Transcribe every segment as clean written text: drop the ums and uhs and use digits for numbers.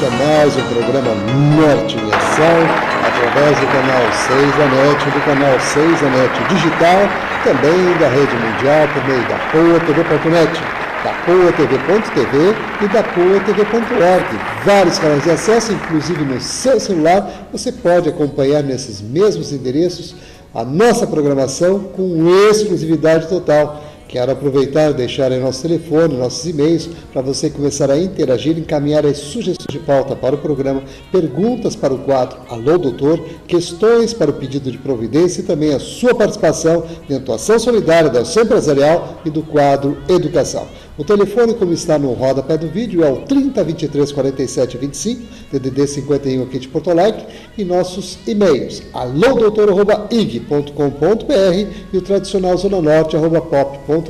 início a mais um programa Norte em Ação, através do canal 6 da NET, do canal 6 da NET Digital, também da Rede Mundial, por meio da PoaTV.net, da PoaTV.tv e da PoaTV.org. Vários canais de acesso, inclusive no seu celular, você pode acompanhar nesses mesmos endereços a nossa programação com exclusividade total. Quero aproveitar e deixar aí nosso telefone, nossos e-mails, para você começar a interagir, encaminhar as sugestões de pauta para o programa, perguntas para o quadro Alô Doutor, questões para o pedido de providência e também a sua participação dentro da ação solidária, da ação empresarial e do quadro Educação. O telefone, como está no rodapé do vídeo, é o 30 23 47 25, DDD 51 aqui de Porto Alegre, e nossos e-mails, alodoutor@ig.com.br e o tradicional zonanorte@pop.com.br.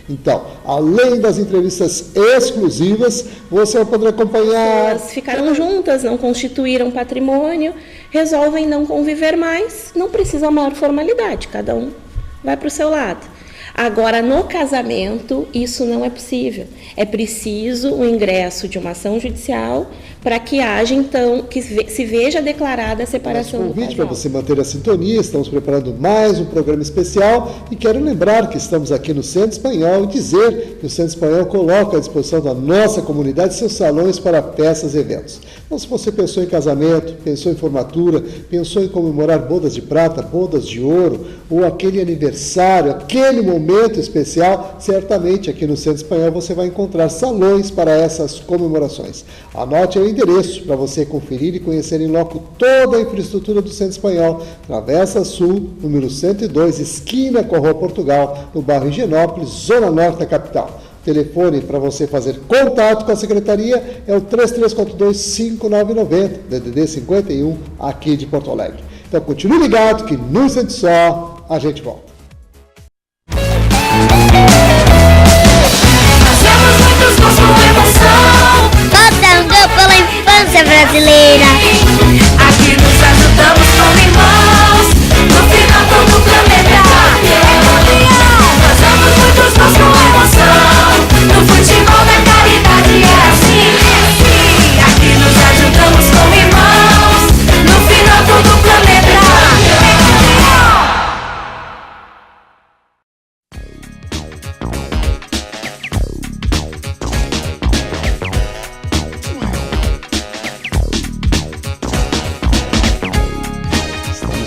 Então, além das entrevistas exclusivas, você vai poder acompanhar... Elas ficaram juntas, não constituíram patrimônio, resolvem não conviver mais, não precisa maior formalidade, cada um vai para o seu lado. Agora, no casamento, isso não é possível. É preciso o ingresso de uma ação judicial para que haja, então, que se veja declarada a separação do casal. Convite para você manter a sintonia, estamos preparando mais um programa especial e quero lembrar que estamos aqui no Centro Espanhol e dizer que o Centro Espanhol coloca à disposição da nossa comunidade seus salões para peças e eventos. Então, se você pensou em casamento, pensou em formatura, pensou em comemorar bodas de prata, bodas de ouro, ou aquele aniversário, aquele momento especial, certamente aqui no Centro Espanhol você vai encontrar salões para essas comemorações. Anote aí o endereço para você conferir e conhecer em loco toda a infraestrutura do Centro Espanhol, Travessa Sul, número 102, esquina com a Rua Portugal, no bairro Higienópolis, Zona Norte da capital. O telefone para você fazer contato com a secretaria é o 3342-5990, DDD 51, aqui de Porto Alegre. Então continue ligado que num instante só a gente volta. Fazemos muitos gols com emoção, Votando pela infância brasileira. aqui nos ajudamos como irmãos, no final todo o planeta é união. Fazemos muitos gols com emoção, no futebol da caridade é assim. Aqui nos ajudamos como irmãos, no final todo o planeta é união.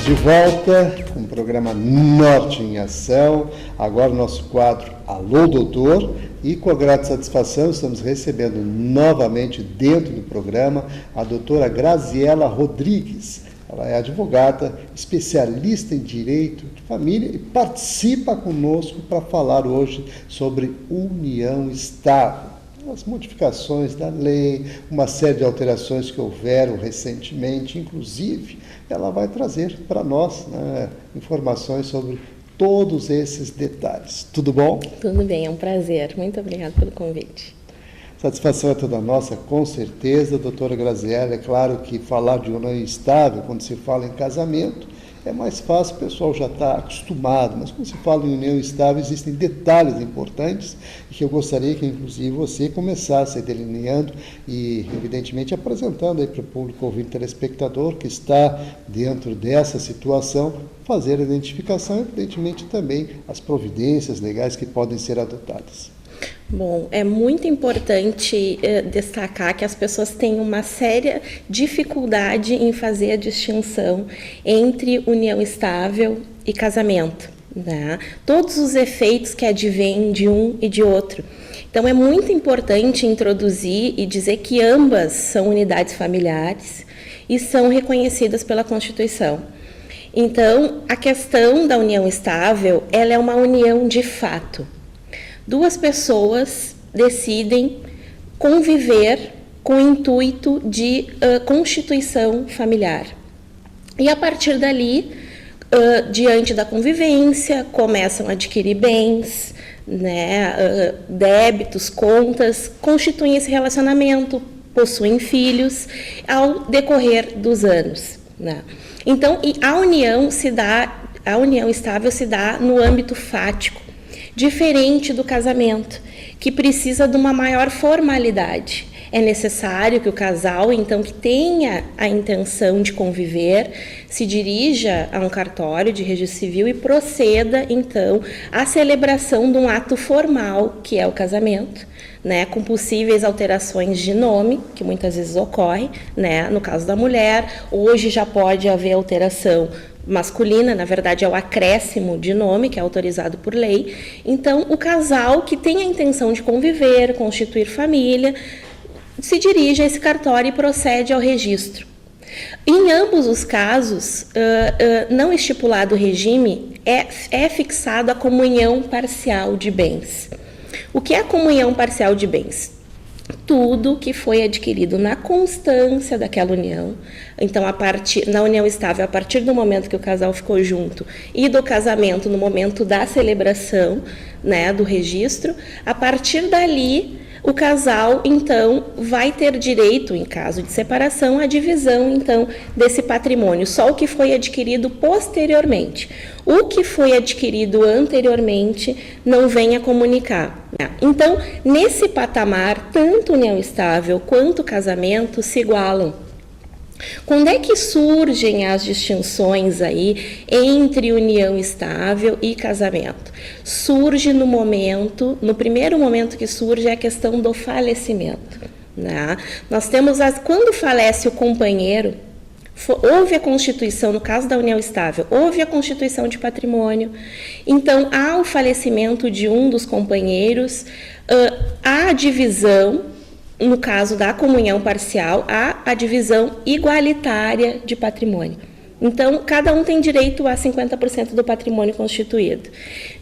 De volta com o programa Norte em Ação, agora o nosso quadro Alô Doutor, e com a grata satisfação estamos recebendo novamente dentro do programa a doutora Graziela Rodrigues. Ela é advogada, especialista em direito de família e participa conosco para falar hoje sobre união estável. As modificações da lei, uma série de alterações que houveram recentemente, inclusive, ela vai trazer para nós, né, informações sobre todos esses detalhes. Tudo bom? Tudo bem, é um prazer. Muito obrigada pelo convite. Satisfação é toda nossa, com certeza, doutora Graziela. É claro que falar de união estável, quando se fala em casamento, é mais fácil, o pessoal já está acostumado, mas quando se fala em união estável, existem detalhes importantes que eu gostaria que, inclusive, você começasse delineando e, evidentemente, apresentando aí para o público ouvinte telespectador que está dentro dessa situação, fazer a identificação e, evidentemente, também as providências legais que podem ser adotadas. Bom, é muito importante destacar que as pessoas têm uma séria dificuldade em fazer a distinção entre união estável e casamento, né? Todos os efeitos que advêm de um e de outro. Então, é muito importante introduzir e dizer que ambas são unidades familiares e são reconhecidas pela Constituição. Então, a questão da união estável, ela é uma união de fato. Duas pessoas decidem conviver com o intuito de constituição familiar. E a partir dali, diante da convivência, começam a adquirir bens, né, débitos, contas, constituem esse relacionamento, possuem filhos ao decorrer dos anos, né? Então, a união estável se dá no âmbito fático, diferente do casamento, que precisa de uma maior formalidade. é necessário que o casal, então, que tenha a intenção de conviver, se dirija a um cartório de registro civil e proceda, então, à celebração de um ato formal, que é o casamento, né, com possíveis alterações de nome, que muitas vezes ocorre, né, no caso da mulher. Hoje já pode haver alteração masculina, na verdade é o acréscimo de nome, que é autorizado por lei. Então, o casal que tem a intenção de conviver, constituir família, se dirige a esse cartório e procede ao registro. Em ambos os casos, não estipulado o regime, é fixado a comunhão parcial de bens. O que é a comunhão parcial de bens? Tudo que foi adquirido na constância daquela união. Então, na união estável, a partir do momento que o casal ficou junto, e do casamento no momento da celebração, né, do registro, a partir dali, o casal, então, vai ter direito, em caso de separação, à divisão, então, desse patrimônio, só o que foi adquirido posteriormente. O que foi adquirido anteriormente não vem a comunicar. Então, nesse patamar, tanto união estável quanto casamento se igualam. Quando é que surgem as distinções aí entre união estável e casamento? Surge no primeiro momento que surge é a questão do falecimento, né? Nós temos, quando falece o companheiro, houve a constituição, no caso da união estável, houve a constituição de patrimônio, então há o falecimento de um dos companheiros, há a divisão. No caso da comunhão parcial, há a divisão igualitária de patrimônio. Então, cada um tem direito a 50% do patrimônio constituído.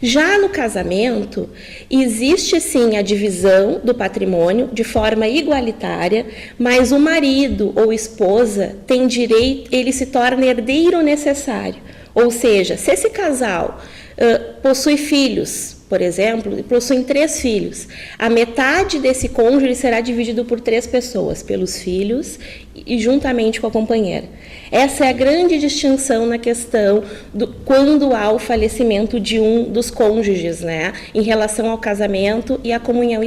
Já no casamento, existe sim a divisão do patrimônio de forma igualitária, mas o marido ou esposa tem direito, ele se torna herdeiro necessário. Ou seja, se esse casal possui filhos, por exemplo, possuem 3 filhos, a metade desse cônjuge será dividido por 3 pessoas, pelos filhos e juntamente com a companheira. Essa é a grande distinção na questão quando há o falecimento de um dos cônjuges, né, em relação ao casamento e à união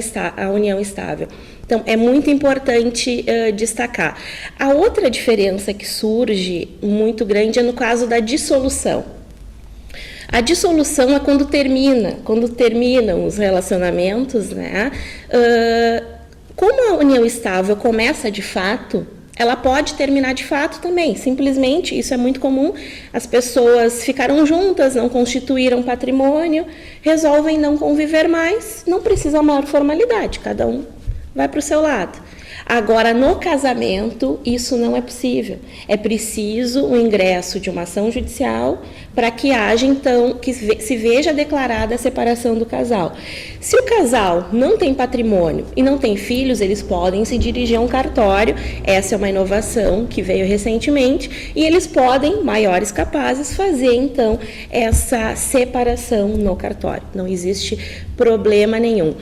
estável. Então, é muito importante destacar. A outra diferença que surge muito grande é no caso da dissolução. A dissolução é quando terminam os relacionamentos, né? Como a união estável começa de fato, ela pode terminar de fato também. Simplesmente, isso é muito comum, as pessoas ficaram juntas, não constituíram patrimônio, resolvem não conviver mais, não precisa maior formalidade, cada um vai para o seu lado. Agora, no casamento, isso não é possível. É preciso o ingresso de uma ação judicial para que haja, então, que se veja declarada a separação do casal. Se o casal não tem patrimônio e não tem filhos, eles podem se dirigir a um cartório. Essa é uma inovação que veio recentemente e eles podem, maiores capazes, fazer, então, essa separação no cartório. Não existe problema nenhum.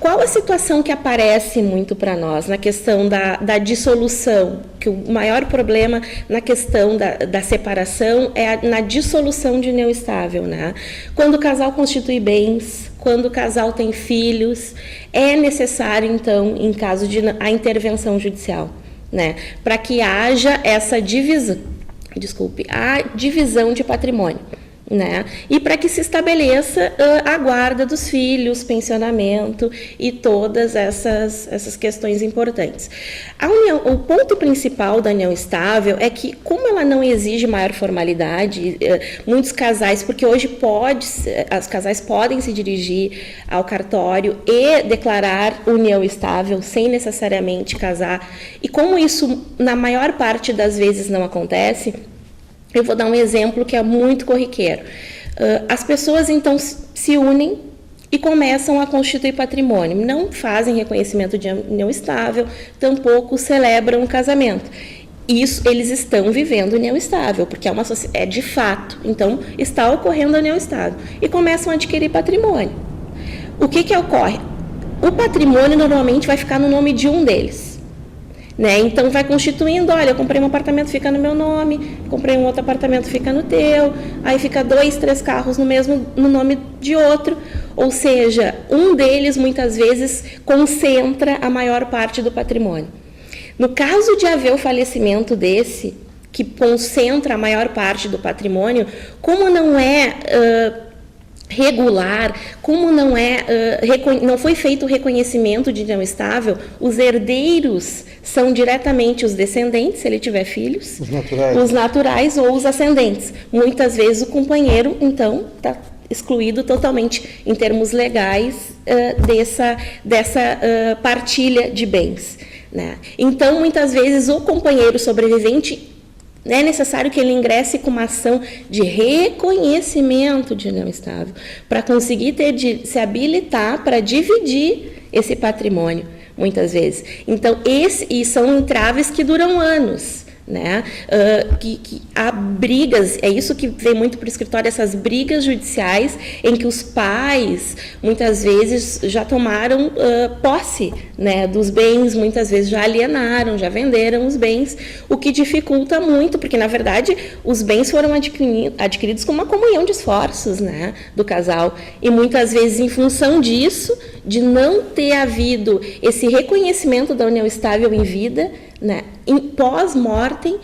Qual a situação que aparece muito para nós na questão da dissolução? Que o maior problema na questão da separação é na dissolução de união estável, né? Quando o casal constitui bens, quando o casal tem filhos, é necessário, então, em caso de a intervenção judicial, né? Para que haja essa divisão, a divisão de patrimônio. Né? E para que se estabeleça a guarda dos filhos, pensionamento e todas essas questões importantes. O ponto principal da união estável é que, como ela não exige maior formalidade, muitos casais, porque hoje os casais podem se dirigir ao cartório e declarar união estável sem necessariamente casar, e como isso na maior parte das vezes não acontece, eu vou dar um exemplo que é muito corriqueiro. As pessoas, então, se unem e começam a constituir patrimônio. Não fazem reconhecimento de união estável, tampouco celebram o casamento. Isso, eles estão vivendo união estável, porque é de fato. Então, está ocorrendo a união estável. E começam a adquirir patrimônio. O que ocorre? O patrimônio normalmente vai ficar no nome de um deles. Né? Então, vai constituindo, olha, eu comprei um apartamento, fica no meu nome, comprei um outro apartamento, fica no teu, aí fica 2, 3 carros no nome de outro. ou seja, um deles muitas vezes concentra a maior parte do patrimônio. No caso de haver o falecimento desse, que concentra a maior parte do patrimônio, como não é regular, como não foi feito o reconhecimento de união estável, os herdeiros são diretamente os descendentes, se ele tiver filhos, os naturais ou os ascendentes. Muitas vezes o companheiro, então, está excluído totalmente em termos legais dessa partilha de bens, né? Então, muitas vezes o companheiro sobrevivente é necessário que ele ingresse com uma ação de reconhecimento de união estável, para conseguir se habilitar para dividir esse patrimônio, muitas vezes. Então, e são entraves que duram anos, né? Que há brigas, é isso que vem muito para o escritório, essas brigas judiciais em que os pais muitas vezes já tomaram posse, né, dos bens, muitas vezes já alienaram, já venderam os bens, o que dificulta muito, porque na verdade os bens foram adquiridos com uma comunhão de esforços, né, do casal, e muitas vezes em função disso, de não ter havido esse reconhecimento da união estável em vida, né, pós-mortem,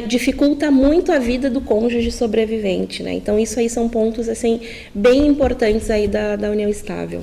dificulta muito a vida do cônjuge sobrevivente, né? Então isso aí são pontos assim bem importantes aí da união estável.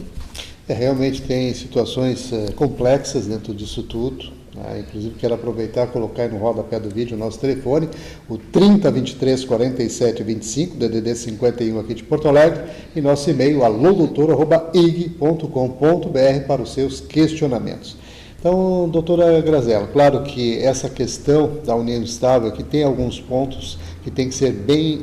Realmente tem situações complexas dentro disso tudo, né? Inclusive quero aproveitar e colocar aí no rodapé do vídeo o nosso telefone, o 3023 47 25, DDD 51 aqui de Porto Alegre, e nosso e-mail alodoutor@ig.com.br para os seus questionamentos. Então, doutora Grazella, claro que essa questão da união estável, que tem alguns pontos que tem que ser bem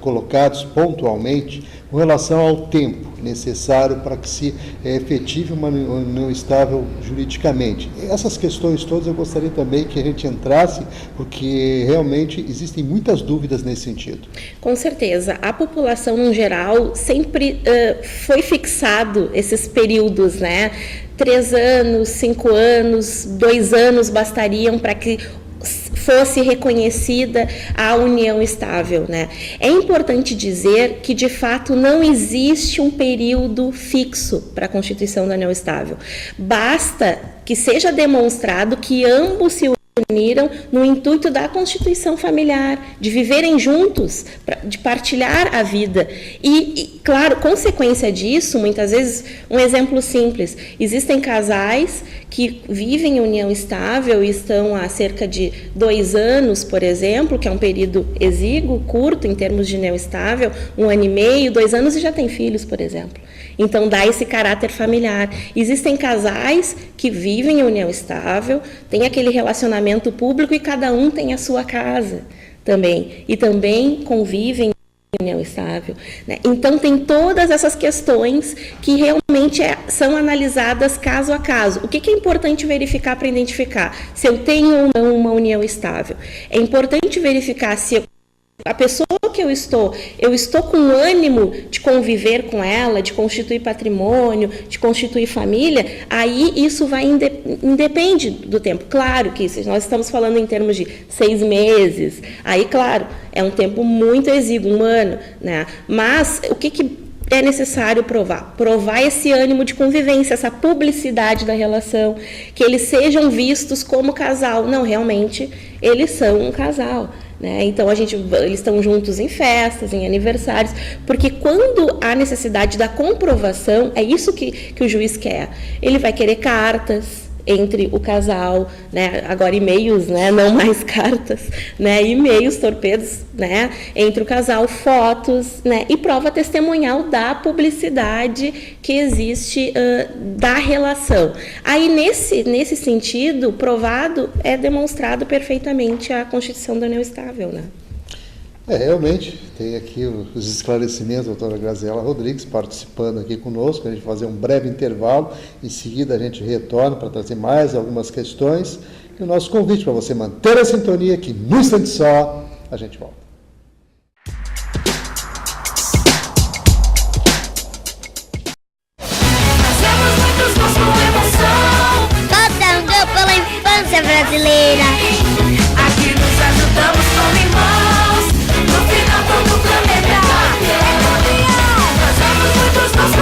colocados pontualmente com relação ao tempo necessário para que se efetive uma união estável juridicamente. Essas questões todas eu gostaria também que a gente entrasse, porque realmente existem muitas dúvidas nesse sentido. Com certeza. A população, no geral, sempre foi fixado esses períodos, né? 3 anos, 5 anos, 2 anos bastariam para que fosse reconhecida a união estável, né? É importante dizer que, de fato, não existe um período fixo para a constituição da união estável. Basta que seja demonstrado que ambos se uniram no intuito da constituição familiar, de viverem juntos, de partilhar a vida. E, claro, consequência disso, muitas vezes, um exemplo simples, existem casais que vivem em união estável e estão há cerca de 2 anos, por exemplo, que é um período exíguo, curto em termos de união estável, 1 ano e meio, 2 anos e já têm filhos, por exemplo. Então, dá esse caráter familiar. Existem casais que vivem em união estável, têm aquele relacionamento público e cada um tem a sua casa também. E também convivem em união estável, né? Então, tem todas essas questões que realmente são analisadas caso a caso. O que é importante verificar para identificar se eu tenho ou não uma união estável? É importante verificar se a pessoa que eu estou com ânimo de conviver com ela, de constituir patrimônio, de constituir família, aí isso vai independe do tempo. Claro que se nós estamos falando em termos de 6 meses, aí, claro, é um tempo muito exíguo, 1 ano, né? Mas o que é necessário provar? Provar esse ânimo de convivência, essa publicidade da relação, que eles sejam vistos como casal. Não, realmente, eles são um casal, né? Então, eles estão juntos em festas, em aniversários, porque quando há necessidade da comprovação, é isso que o juiz quer. Ele vai querer cartas entre o casal, né? Agora e-mails, né? Não mais cartas, né? E-mails, torpedos, né? Entre o casal, fotos, né? E prova testemunhal da publicidade que existe da relação. Aí, nesse sentido, provado, é demonstrado perfeitamente a constituição da união estável, né? Realmente, tem aqui os esclarecimentos da doutora Grazella Rodrigues participando aqui conosco. A gente vai fazer um breve intervalo, em seguida a gente retorna para trazer mais algumas questões. E o nosso convite para você manter a sintonia, que no instante só a gente volta. Votando pela infância brasileira. Aqui nos ajudamos como irmãos. No final todo o planeta é união. Nós somos muitos, nós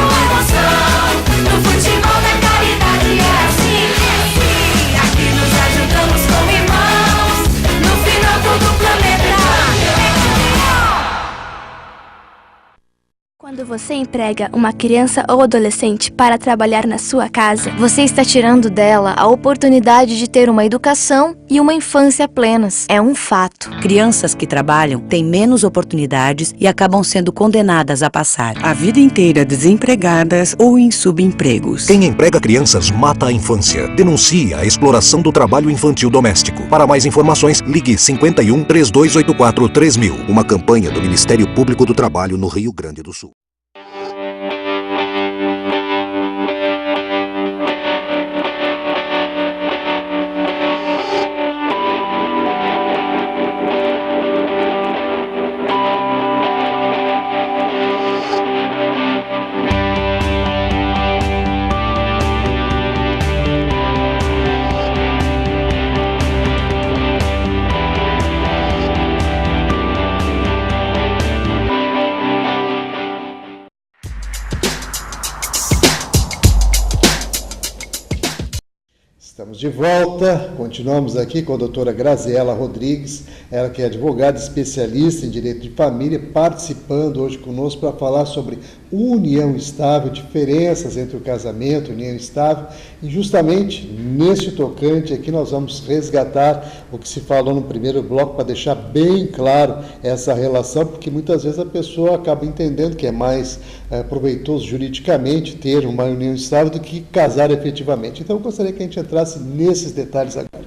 Quando você emprega uma criança ou adolescente para trabalhar na sua casa, você está tirando dela a oportunidade de ter uma educação e uma infância plenas. É um fato. Crianças que trabalham têm menos oportunidades e acabam sendo condenadas a passar a vida inteira desempregadas ou em subempregos. Quem emprega crianças mata a infância. Denuncie a exploração do trabalho infantil doméstico. Para mais informações, ligue 51 3284 3000. Uma campanha do Ministério Público do Trabalho no Rio Grande do Sul. Estamos de volta, continuamos aqui com a doutora Graziela Rodrigues, ela que é advogada especialista em direito de família, participando hoje conosco para falar sobre união estável, diferenças entre o casamento e a união estável, e justamente neste tocante aqui nós vamos resgatar o que se falou no primeiro bloco para deixar bem claro essa relação, porque muitas vezes a pessoa acaba entendendo que é mais proveitoso juridicamente ter uma união estável do que casar efetivamente. Então eu gostaria que a gente entrasse nesses detalhes agora.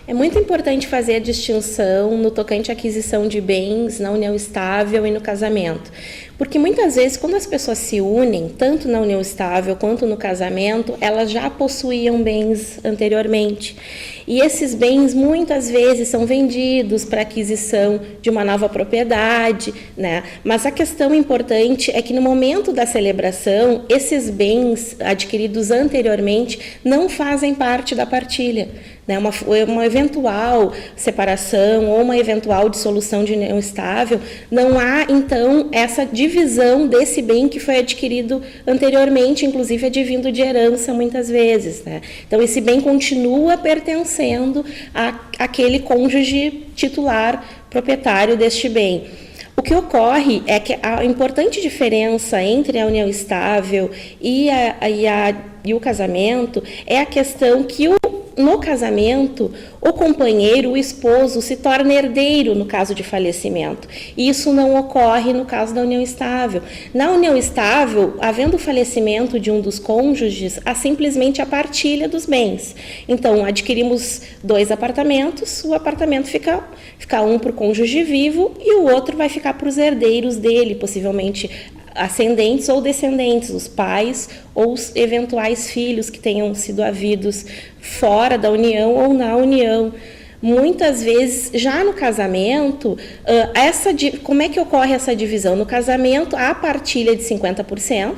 É muito importante fazer a distinção no tocante à aquisição de bens na união estável e no casamento. Porque muitas vezes, quando as pessoas se unem, tanto na união estável quanto no casamento, elas já possuíam bens anteriormente. E esses bens, muitas vezes, são vendidos para aquisição de uma nova propriedade, né? Mas a questão importante é que, no momento da celebração, esses bens adquiridos anteriormente não fazem parte da partilha. Uma eventual separação ou uma eventual dissolução de união estável, não há, então, essa divisão desse bem que foi adquirido anteriormente, inclusive advindo de herança, muitas vezes, né? Então, esse bem continua pertencendo àquele cônjuge titular, proprietário deste bem. O que ocorre é que a importante diferença entre a união estável e o casamento é a questão que no casamento, o companheiro, o esposo, se torna herdeiro no caso de falecimento. E isso não ocorre no caso da união estável. Na união estável, havendo o falecimento de um dos cônjuges, há simplesmente a partilha dos bens. Então, adquirimos 2 apartamentos, o apartamento fica um para o cônjuge vivo e o outro vai ficar para os herdeiros dele, possivelmente ascendentes ou descendentes, os pais ou os eventuais filhos que tenham sido havidos fora da união ou na união. Muitas vezes, já no casamento, como é que ocorre essa divisão? No casamento, há a partilha de 50%,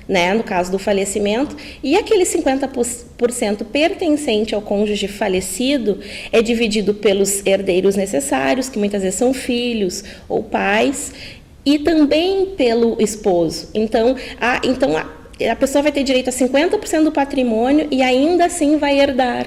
né, no caso do falecimento, e aquele 50% pertencente ao cônjuge falecido é dividido pelos herdeiros necessários, que muitas vezes são filhos ou pais, e também pelo esposo. Então a pessoa vai ter direito a 50% do patrimônio e ainda assim vai herdar.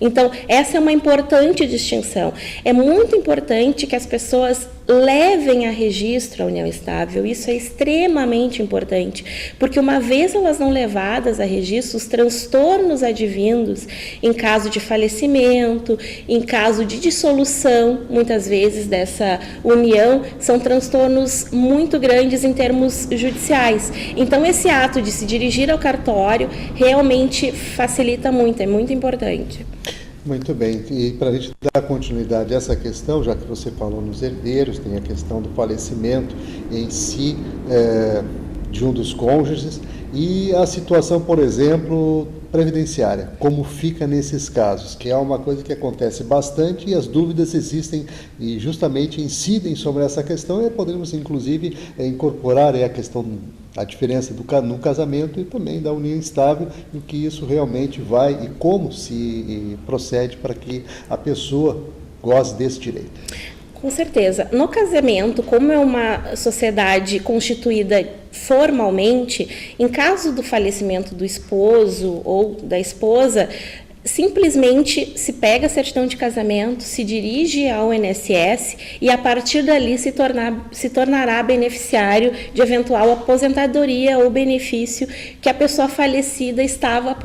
Então, essa é uma importante distinção. É muito importante que as pessoas levem a registro a união estável. Isso é extremamente importante, porque uma vez elas não levadas a registro, os transtornos advindos em caso de falecimento, em caso de dissolução, muitas vezes, dessa união, são transtornos muito grandes em termos judiciais. Então, esse ato de se dirigir ao cartório realmente facilita muito, é muito importante. Muito bem, e para a gente dar continuidade a essa questão, já que você falou nos herdeiros, tem a questão do falecimento em si de um dos cônjuges e a situação, por exemplo, previdenciária, como fica nesses casos, que é uma coisa que acontece bastante e as dúvidas existem e justamente incidem sobre essa questão e podemos inclusive incorporar a questão a diferença no casamento e também da união estável e o que isso realmente vai e como se procede para que a pessoa goze desse direito. Com certeza. No casamento, como é uma sociedade constituída formalmente, em caso do falecimento do esposo ou da esposa, simplesmente se pega a certidão de casamento, se dirige ao INSS e a partir dali se tornará beneficiário de eventual aposentadoria ou benefício que a pessoa falecida estava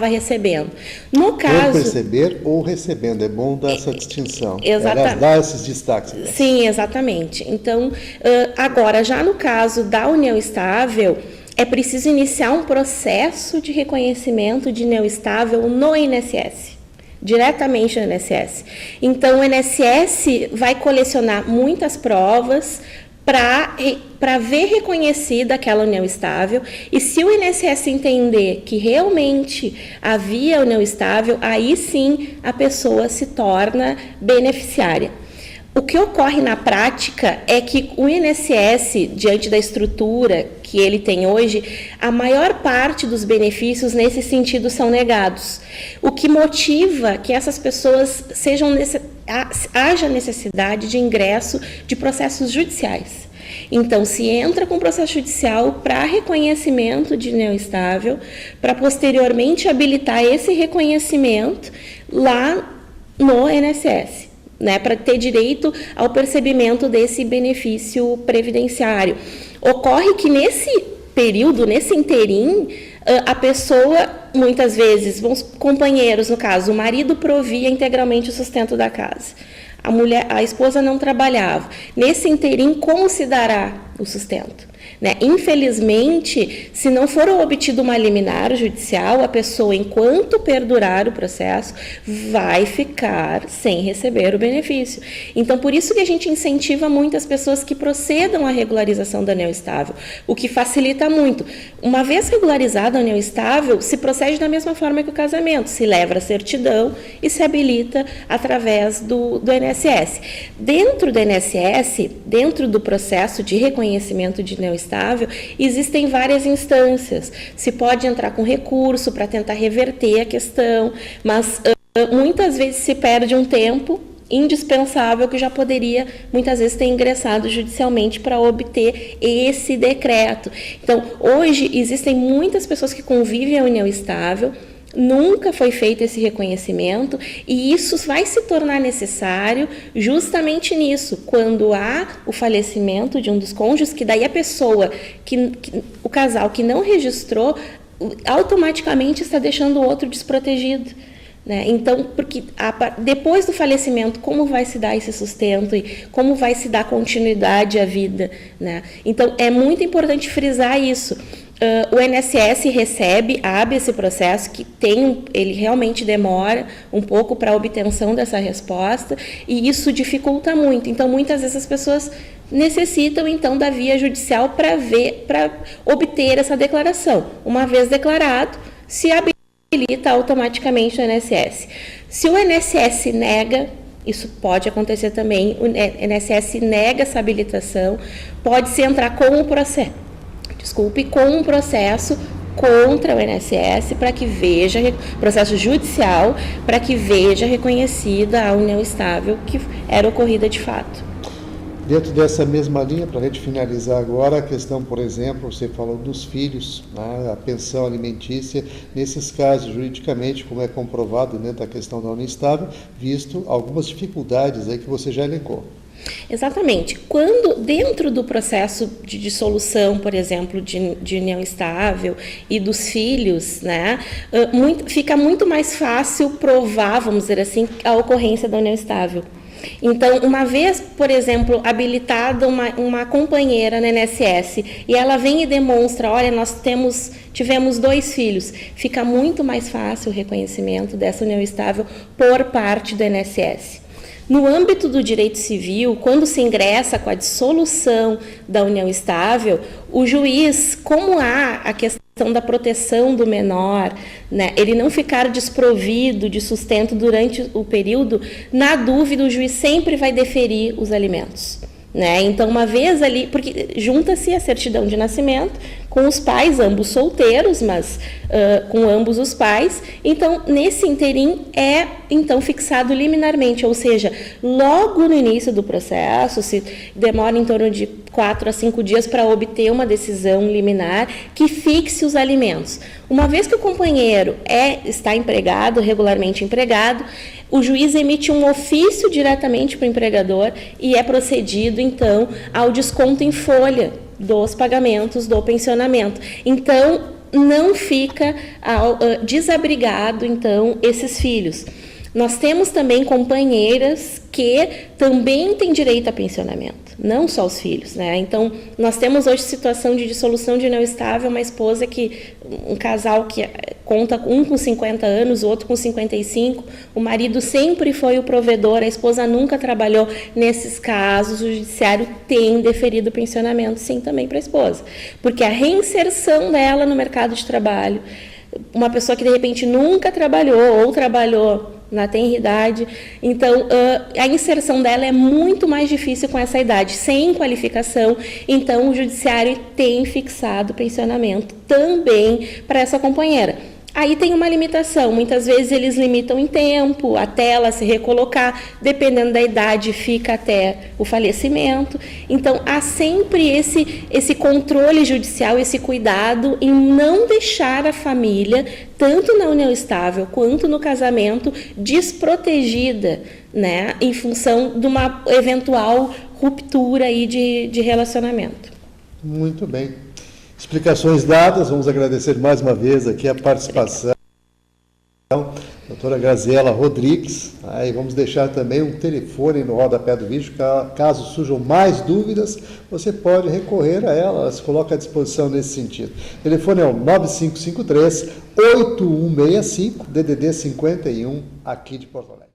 recebendo. No caso... Por perceber ou recebendo, é bom dar essa distinção. Exatamente. Dar esses destaques. Sim, exatamente. Então, agora, já no caso da união estável, é preciso iniciar um processo de reconhecimento de união estável no INSS, diretamente no INSS. Então, o INSS vai colecionar muitas provas para ver reconhecida aquela união estável, e se o INSS entender que realmente havia união estável, aí sim a pessoa se torna beneficiária. O que ocorre na prática é que o INSS, diante da estrutura que ele tem hoje, a maior parte dos benefícios nesse sentido são negados, o que motiva que essas pessoas haja necessidade de ingresso de processos judiciais. Então, se entra com processo judicial para reconhecimento de união estável, para posteriormente habilitar esse reconhecimento lá no INSS. Para ter direito ao percebimento desse benefício previdenciário. Ocorre que nesse período, nesse interim, a pessoa, muitas vezes, companheiros, no caso, o marido provia integralmente o sustento da casa. A esposa não trabalhava. Nesse interim, como se dará o sustento? Infelizmente, se não for obtido uma liminar judicial, a pessoa, enquanto perdurar o processo, vai ficar sem receber o benefício. Então, por isso que a gente incentiva muito as pessoas que procedam à regularização da união estável, o que facilita muito. Uma vez regularizada a união estável, se procede da mesma forma que o casamento, se leva a certidão e se habilita através do INSS. Dentro do INSS, dentro do processo de reconhecimento de união estável, existem várias instâncias. Se pode entrar com recurso para tentar reverter a questão, mas muitas vezes se perde um tempo indispensável que já poderia, muitas vezes, ter ingressado judicialmente para obter esse decreto. Então, hoje, existem muitas pessoas que convivem a união estável, nunca foi feito esse reconhecimento, e isso vai se tornar necessário justamente nisso, quando há o falecimento de um dos cônjuges, que daí a pessoa, o casal que não registrou, automaticamente está deixando o outro desprotegido. Então, porque depois do falecimento, como vai se dar esse sustento e como vai se dar continuidade à vida? Então, é muito importante frisar isso. O INSS abre esse processo, ele realmente demora um pouco para a obtenção dessa resposta, e isso dificulta muito. Então, muitas vezes as pessoas necessitam, então, da via judicial para obter essa declaração. Uma vez declarado, se habilita automaticamente o INSS. Se o INSS nega, isso pode acontecer também, o INSS nega essa habilitação, pode-se entrar com um processo contra o INSS para que veja, processo judicial, para que veja reconhecida a união estável que era ocorrida de fato. Dentro dessa mesma linha, para a gente finalizar agora, a questão, por exemplo, você falou dos filhos, a pensão alimentícia, nesses casos, juridicamente, como é comprovado dentro da questão da união estável, visto algumas dificuldades aí que você já elencou. Exatamente. Quando, dentro do processo de dissolução, por exemplo, de união estável e dos filhos, fica muito mais fácil provar, vamos dizer assim, a ocorrência da união estável. Então, uma vez, por exemplo, habilitada uma companheira no INSS e ela vem e demonstra, olha, nós tivemos 2 filhos, fica muito mais fácil o reconhecimento dessa união estável por parte do INSS. No âmbito do direito civil, quando se ingressa com a dissolução da união estável, o juiz, como há a questão da proteção do menor, ele não ficar desprovido de sustento durante o período, na dúvida o juiz sempre vai deferir os alimentos. Então, uma vez ali, porque junta-se a certidão de nascimento com os pais, ambos solteiros, mas com ambos os pais. Então, nesse interim é então fixado liminarmente, ou seja, logo no início do processo, se demora em torno de 4 a 5 dias para obter uma decisão liminar que fixe os alimentos. Uma vez que o companheiro está empregado, regularmente empregado, o juiz emite um ofício diretamente para o empregador e é procedido, então, ao desconto em folha dos pagamentos do pensionamento. Então, não fica desabrigado, então, esses filhos. Nós temos também companheiras que também têm direito a pensionamento, não só os filhos, né? Então, nós temos hoje situação de dissolução de união estável, uma esposa um casal que conta um com 50 anos, o outro com 55, o marido sempre foi o provedor, a esposa nunca trabalhou. Nesses casos, o judiciário tem deferido o pensionamento, sim, também para a esposa, porque a reinserção dela no mercado de trabalho, uma pessoa que de repente nunca trabalhou ou trabalhou na tenridade, então a inserção dela é muito mais difícil com essa idade, sem qualificação. Então o judiciário tem fixado o pensionamento também para essa companheira. Aí tem uma limitação, muitas vezes eles limitam em tempo, até ela se recolocar, dependendo da idade fica até o falecimento. Então há sempre esse controle judicial, esse cuidado em não deixar a família, tanto na união estável quanto no casamento, desprotegida, né, em função de uma eventual ruptura aí de relacionamento. Muito bem. Explicações dadas, vamos agradecer mais uma vez aqui a participação da doutora Graziela Rodrigues. Aí vamos deixar também um telefone no rodapé do vídeo, caso surjam mais dúvidas, você pode recorrer a ela se coloca à disposição nesse sentido. O telefone é o 9553-8165, DDD 51, aqui de Porto Alegre.